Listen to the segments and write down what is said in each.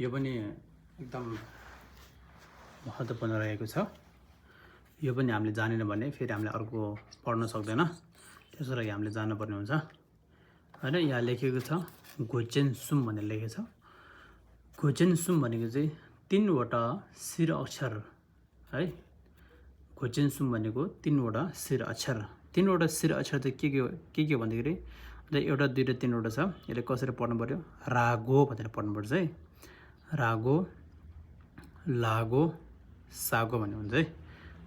यो पनि एकदम महत्त्वपूर्ण रहेको छ। यो पनि हामीले जानेन भने फेरि हामीले अर्को पढ्न सक्दैन, त्यसको लागि हामीले जान्नुपर्ने हुन्छ हैन। यहाँ लेखेको छ गोचेनसुम भनेर लेखेको छ। गोचेनसुम भनेको चाहिँ 3 वटा शिर अक्षर है। गोचेनसुम भनेको 3 वटा शिर अक्षर। 3 वटा शिर अक्षर चाहिँ के हो भन्दाखेरि एउटा, दुईटा, 3 वटा छ। यसले कसरी पढ्नु पर्यो? रागो भनेर पढ्नुपर्छ है। रागो, लागो, सागो भन्ने हुन्छ है।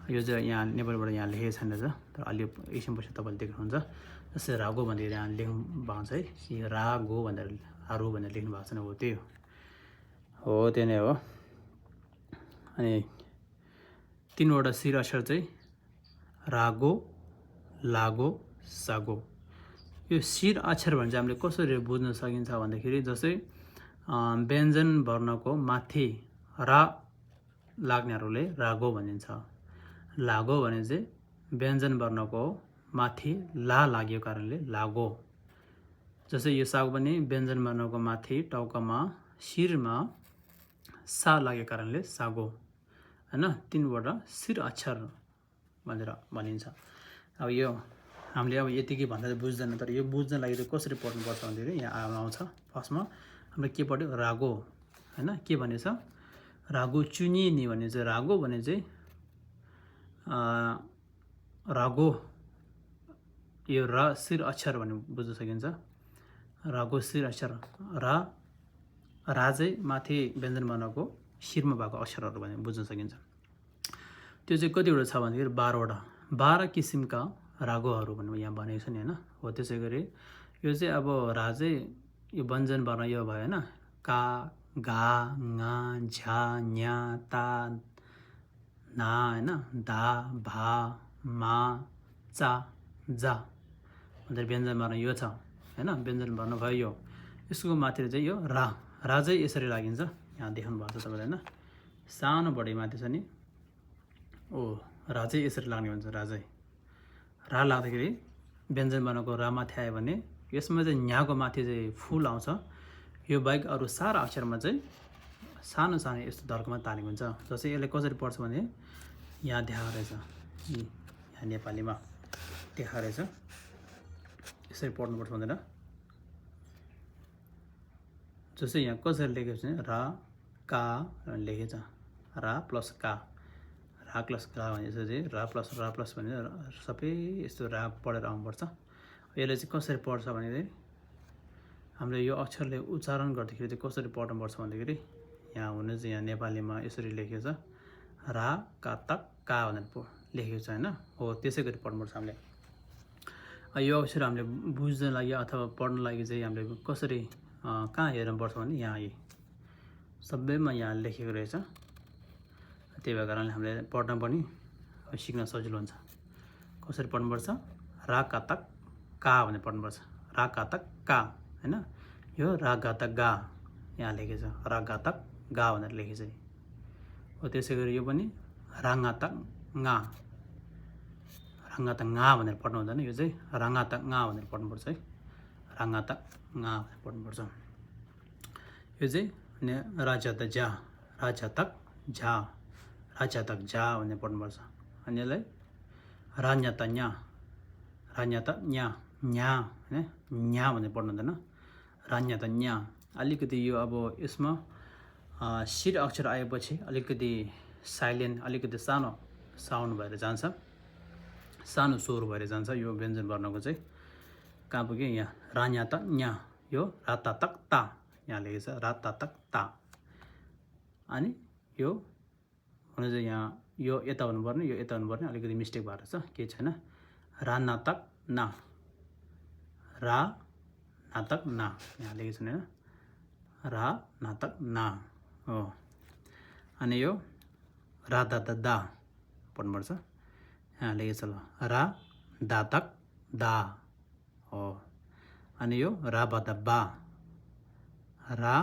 यो चाहिँ यहाँ नेपालबाट यहाँ लेखेको छैन रहेछ, तर अलि एकछिनपछि तपाईँले देख्नुहुन्छ। जस्तै रागो भनेर यहाँ लेख्नु भएको छ है। यो रागो भनेर आरु भनेर लेख्नु भएको छैन, हो त्यही हो, त्यही नै हो। अनि 3 वटा शिर अक्षर चाहिँ रागो, लागो, सागो। यो शिर अक्षर भने चाहिँ हामीले कसरी बुझ्न सकिन्छ भन्दाखेरि जस्तै व्यञ्जन वर्णको माथि रा लाग्नेहरूले रागो भनिन्छ। लागो भने चाहिँ व्यञ्जन वर्णको माथि ला लागेको कारणले लागो। जस्तै यो साग पनि व्यञ्जन वर्णको माथि टाउकामा शिरमा सा लागेको कारणले सागो हैन। 3 वटा शिर अक्षर भनेर भनिन्छ। अब यो हामीले अब यतिकै भन्दा चाहिँ बुझ्दैन, तर यो बुझ्न लागि चाहिँ कसरी पढ्नुपर्छ भन्दाखेरि यहाँ आउँछ। फर्स्टमा हामीले के पढ्यो? रागो हैन। के भनेछ? रागो चुनिने भने चाहिँ रागो भने चाहिँ रागो, यो र शिर अक्षर भन्ने बुझ्न सकिन्छ। रागो शिर अक्षर रा चाहिँ माथि व्यञ्जन वर्णको शिरमा भएको अक्षरहरू भने बुझ्न सकिन्छ। त्यो चाहिँ कतिवटा छ भन्दाखेरि 12 वटा। 12 किसिमका रागोहरू भन्ने यहाँ भनेको छ नि हैन। हो त्यसै गरी यो चाहिँ अब रा चाहिँ यो व्यञ्जन वर्ण यो भयो हैन। का, गा, ङा, झा, न्या, ता, ना हैन, दा, भा, मा, चा, जा भनेर व्यञ्जन वर्ण यो छ हैन। व्यञ्जन वर्ण भयो यो। यसको माथि चाहिँ यो रा चाहिँ यसरी लागिन्छ। यहाँ देख्नु भएको छ तपाईँले हैन, सानो बढी माथि छ नि। ओ रा चाहिँ यसरी लाग्ने भन्छ। रा चाहिँ रा लाग्दाखेरि व्यञ्जन वर्णको रा माथि आयो भने यसमा चाहिँ न्याको माथि चाहिँ फुल आउँछ। यो बाहेक अरू सारा अक्षरमा चाहिँ सानो सानो यस्तो धर्कमा तानेको हुन्छ। जस्तै यसले कसरी पढ्छ भने यहाँ देखाएको रहेछ, यहाँ नेपालीमा देखाएको रहेछ, यसरी पढ्नुपर्छ भनेर। जस्तै यहाँ कसरी लेखेको छ भने रा का लेखेको छ। रा प्लस का, रा प्लस का भने चाहिँ रा प्लस भने सबै यस्तो रा पढेर आउनुपर्छ। यसले चाहिँ कसरी पढ्छ भने हामीले यो अक्षरले उच्चारण गर्दाखेरि चाहिँ कसरी पढ्नुपर्छ भन्दाखेरि यहाँ हुने चाहिँ यहाँ नेपालीमा यसरी लेखेको छ। रा का तक का भनेर लेखेको छ हैन। हो त्यसै गरी पढ्नुपर्छ हामीले। यो अक्षर हामीले बुझ्न लागि अथवा पढ्न लागि चाहिँ हामीले कसरी कहाँ हेर्नुपर्छ भने यहाँ सबैमा यहाँ लेखेको रहेछ। त्यही भएर कारणले हामीले पढ्न पनि सिक्न सजिलो हुन्छ। कसरी पढ्नुपर्छ? रा का तक का भनेर पढ्नुपर्छ। रा का तक का हैन। यो रा गा तक गा यहाँ लेखेको छ। रा गा तक गा भनेर लेखेको छ। हो त्यसै गरी यो पनि राङ्गा तक ङा, राङ्गा तक ङा भनेर पढ्नु हुँदैन। यो चाहिँ राङ्गा तक ङा भनेर पढ्नुपर्छ है। राङ्गा तक ङा भनेर पढ्नुपर्छ। यो चाहिँ राजा त जा, राजा तक झा, राजा तक झा भनेर पढ्नुपर्छ। अनि यसलाई रान्या त न्या, रान्या त न्या, न्या हैन, न्या भनेर पढ्नु हुँदैन। रान्या त न्या। अलिकति यो अब यसमा शिर अक्षर आएपछि अलिकति साइलेन्ट, अलिकति सानो साउन्ड भएर जान्छ, सानो स्वर भएर जान्छ यो व्यञ्जन वर्णको चाहिँ। कहाँ पुग्यो? यहाँ रान्या त न्या। यो राता तक ता यहाँ लेखेको छ। राता तक ता। अनि यो हुन चाहिँ यहाँ यो यता हुनुपर्ने, यो यता हुनुपर्ने, अलिकति मिस्टेक भएर छ, केही छैन। राना तक ना, रा नातक ना यहाँ लेखेको छ हैन। रा नातक ना हो। अनि यो रा दा त दा पढ्नुपर्छ। यहाँ लेखेको छ ल, रा दा तक दा हो। अनि यो रा बा त बा, रा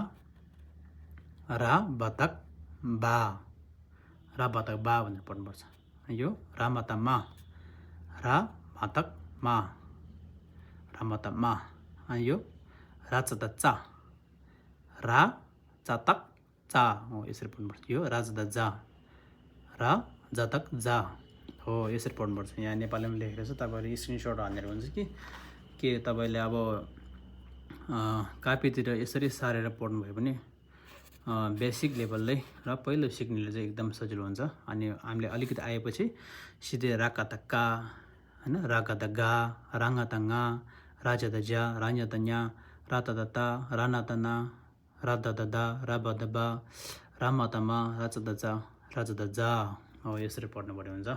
बा तक बा, रा बा तक बा भनेर पढ्नुपर्छ। यो रा मा त मा, रा मा तक मा, रा मा त मा। अनि यो रा चा त चा, रा चा तक चा हो यसरी पढ्नुपर्छ यो राजदा जा रा जातक जा हो यसरी पढ्नुपर्छ यहाँ नेपालीमा लेखेको छ तपाईँहरू स्क्रिनसट हानेर हुन्छ के तपाईँले अब कापीतिर यसरी सारेर पढ्नुभयो भने बेसिक लेभलले र पहिलो सिक्नेले चाहिँ एकदम सजिलो हुन्छ अनि हामीले अलिकति आएपछि सिधै राका त का हैन राका त गा राङ्गा त गा राजा त ज्या रान्या त न्या राता त ता राना त ना राधा त दा राबा त बा रामा त मा राजा त जा राजा त जा हो यसरी पढ्नु पर्ने हुन्छ